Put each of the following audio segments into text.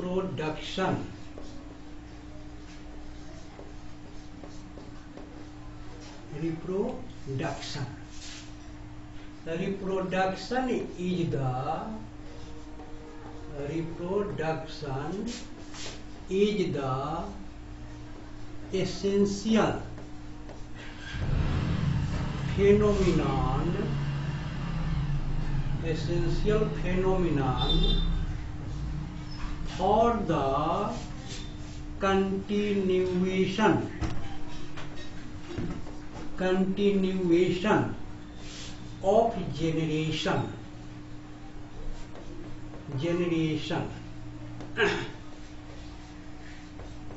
reproduction. Reproduction. Reproduction is the essential phenomenon for the continuation of generation.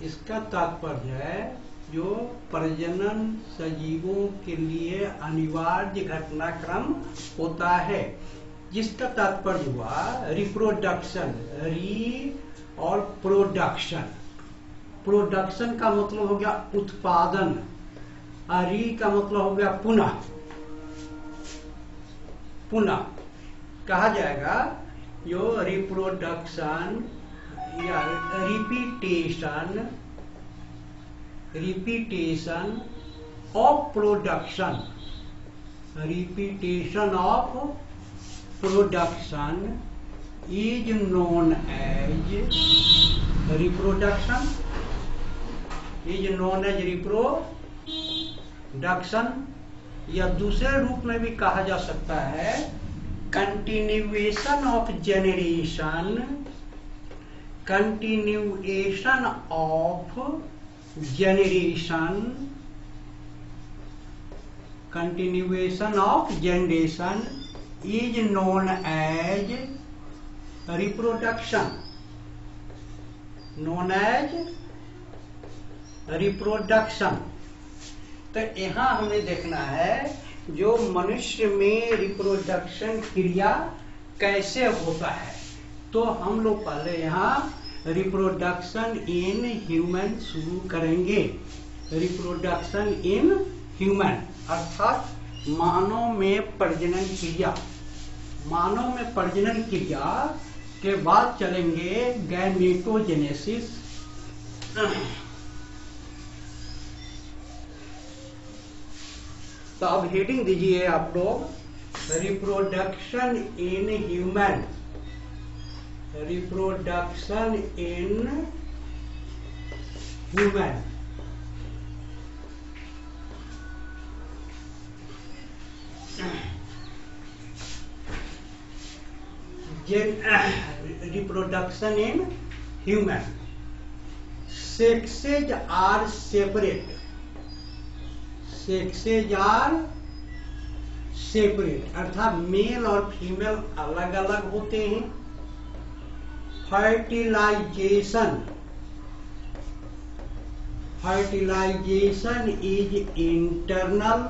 इसका तात्पर्य है जो प्रजनन सजीवों के लिए अनिवार्य घटनाक्रम होता है, जिसका तात्पर्य हुआ रिप्रोडक्शन, और प्रोडक्शन। प्रोडक्शन का मतलब हो गया उत्पादन, री का मतलब हो गया पुनः कहा जाएगा जो रिप्रोडक्शन या repetition of production is known as reproduction, या दूसरे रूप में भी कहा जा सकता है continuation of generation, is known as reproduction. तो यहाँ हमें देखना है जो मनुष्य में रिप्रोडक्शन क्रिया कैसे होता है। तो हम लोग पहले यहाँ रिप्रोडक्शन इन ह्यूमन शुरू करेंगे। रिप्रोडक्शन इन ह्यूमन अर्थात मानव में प्रजनन क्रिया के बाद चलेंगे गैमेटोजेनेसिस। तो अब हेडिंग दीजिए आप लोग, reproduction in human. Reproduction in human. Sexes are separate. अर्थात मेल और फीमेल अलग अलग होते हैं। Fertilisation is internal.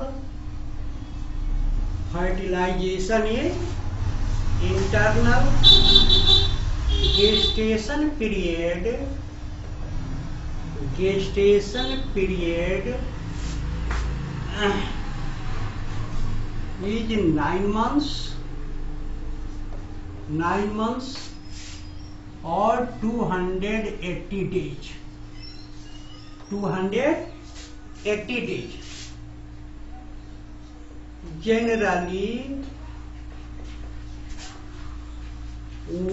gestation period is 9 months or 280 days. Generally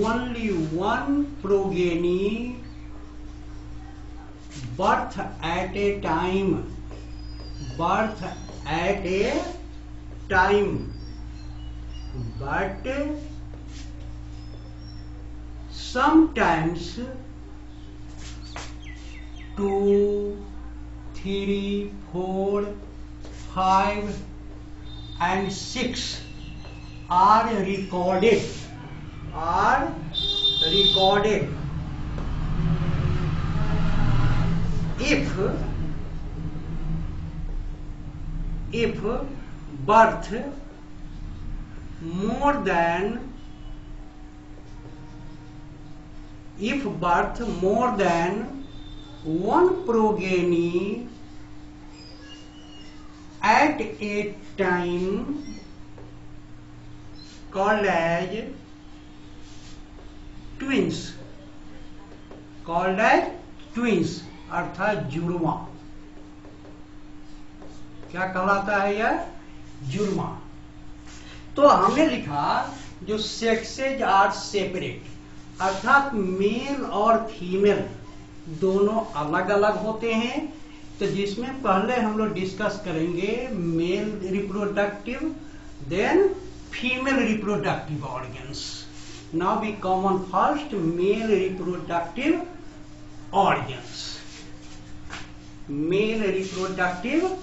only one progeny birth at a time, but sometimes 2, 3, 4, 5 and 6 are recorded. If birth more than one progeny at a time called as twins. Called as twins, अर्थात जुड़वा। क्या कहलाता है यह? जुड़वा। तो हमने लिखा जो सेक्सेज आर सेपरेट, अर्थात मेल और फीमेल दोनों अलग अलग होते हैं। तो जिसमें पहले हम लोग डिस्कस करेंगे male reproductive, then female reproductive organs. Now we come on first male reproductive organs. Male reproductive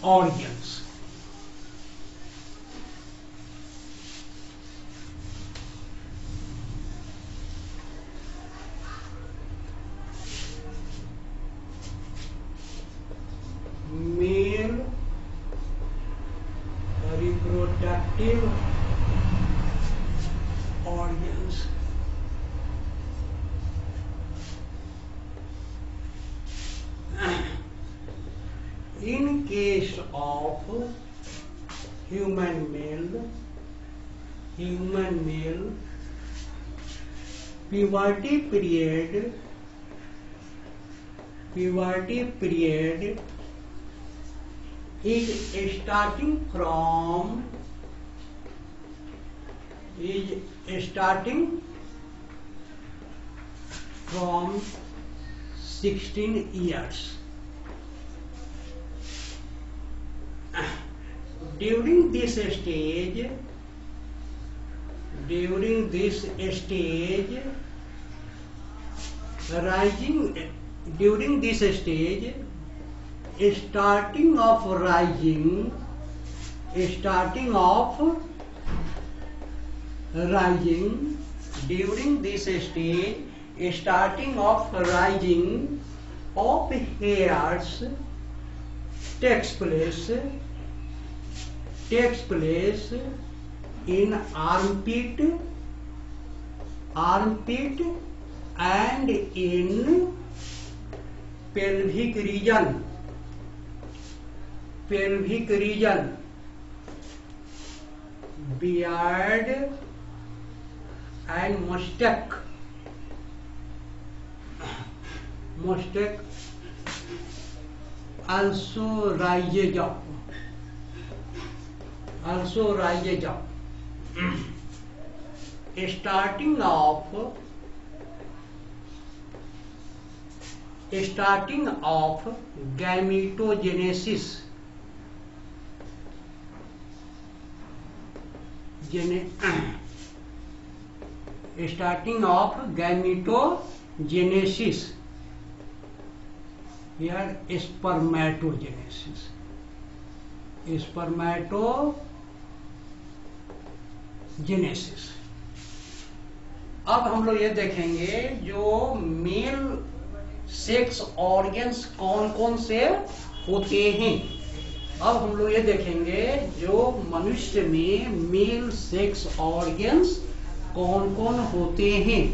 organs. Male reproductive organs. In case of human male, puberty period is starting from 16 years. During this stage, starting of rising during this stage, starting of rising of hairs takes place in armpit and in pelvic region, beard and mustache also rises up. Starting of gametogenesis. Starting of gametogenesis. Here spermatogenesis. अब हम लोग ये देखेंगे जो male sex organs कौन कौन से होते हैं। अब हम लोग ये देखेंगे जो मनुष्य में मेल सेक्स ऑर्गन्स कौन कौन होते हैं।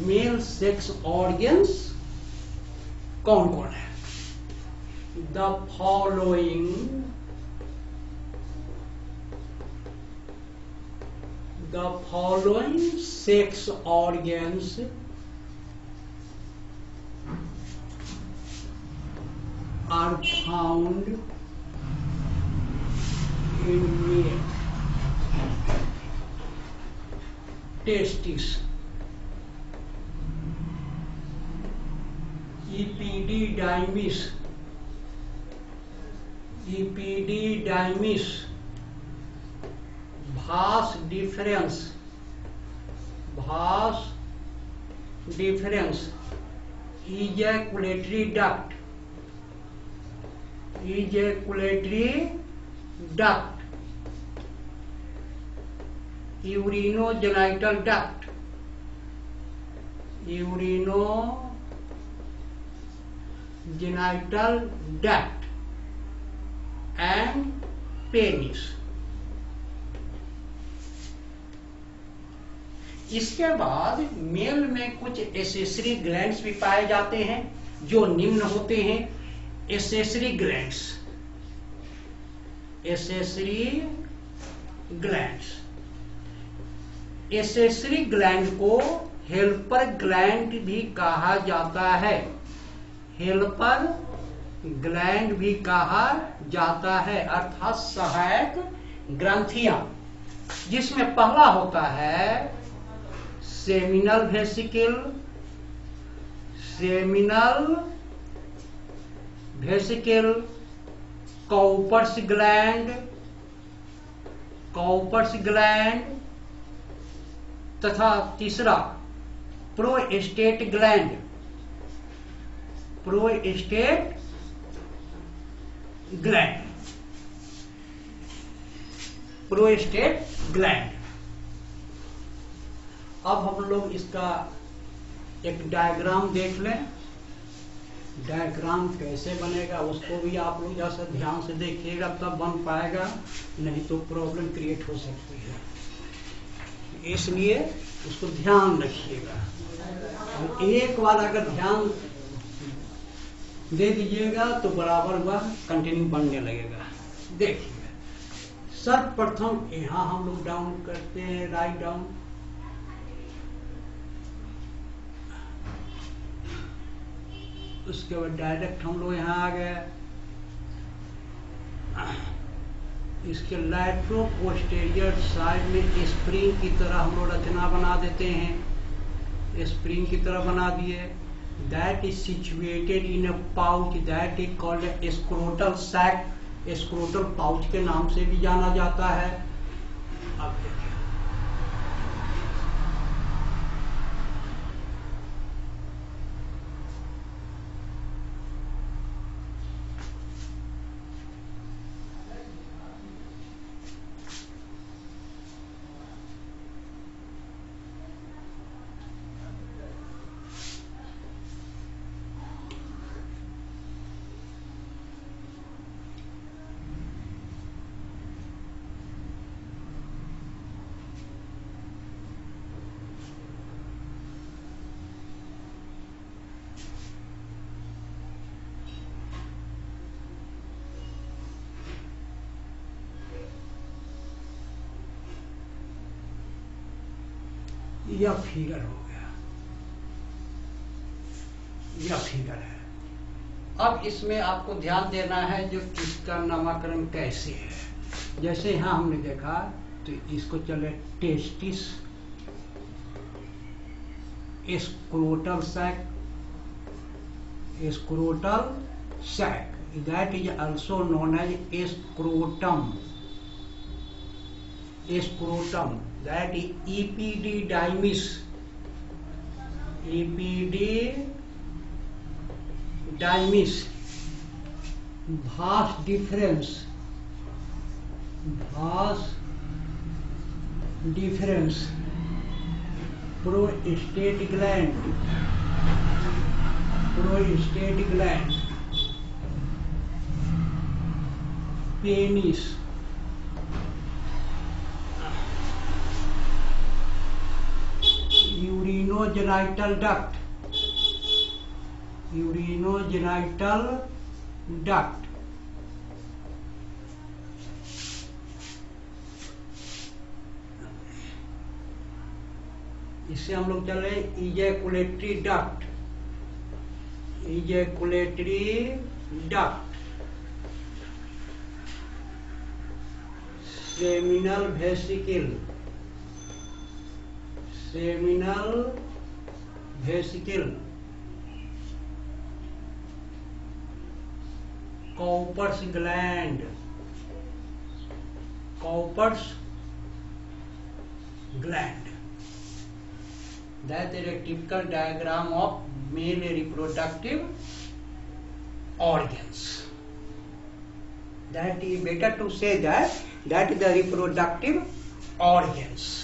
मेल सेक्स ऑर्गन्स कौन कौन है? The following sex organs are found in male. Testis, epididymis, vas deferens, ejaculatory duct, urinogenital duct, and penis। इसके बाद मेल में कुछ एसेसरी ग्लैंड्स भी पाए जाते हैं जो निम्न होते हैं। Accessory glands accessory glands. Accessory gland को हेल्पर ग्लैंड भी कहा जाता है। हेल्पर ग्लैंड भी कहा जाता है, अर्थात सहायक ग्रंथियां, जिसमें पहला होता है seminal vesicle, seminal vesicle, Cowper's gland, Cowper's gland, तथा तीसरा prostate gland, prostate gland, prostate gland. अब हम लोग इसका एक डायग्राम देख लें। डायग्राम कैसे बनेगा उसको भी आप लोग जैसा ध्यान से देखिएगा तब बन पाएगा, नहीं तो प्रॉब्लम क्रिएट हो सकती है, इसलिए उसको ध्यान रखिएगा। एक बार अगर ध्यान दे दीजिएगा तो बराबर वह कंटिन्यू बनने लगेगा। देखिए, सर्वप्रथम यहाँ हम लोग डाउन करते हैं, राइट डाउन। उसके बाद डायरेक्ट हम लोग यहाँ आ गए। इसके लैट्रो पोस्टीरियर साइड में स्प्रिंग की तरह हम लोग रचना बना देते हैं, स्प्रिंग की तरह बना दिए। That is situated in a pouch that is called a scrotal sac, scrotal pouch के नाम से भी जाना जाता है। अब देखिए, यह फिगर हो गया, यह फिगर है। अब इसमें आपको ध्यान देना है जो इसका नामकरण कैसे है। जैसे यहां हमने देखा तो इसको चले testis, scrotal sac, scrotal sac, that is also known as scrotum, scrotum, that is epididymis, epididymis, vas deferens, vas deferens, prostate gland, prostate gland, penis, urinogenital duct, urinogenital duct, इससे हम लोग चल रहे ejaculatory duct, ejaculatory duct, seminal vesicle, seminal vesicle, Cowper's gland, Cowper's gland. That is a typical diagram of male reproductive organs. That is better to say that is the reproductive organs.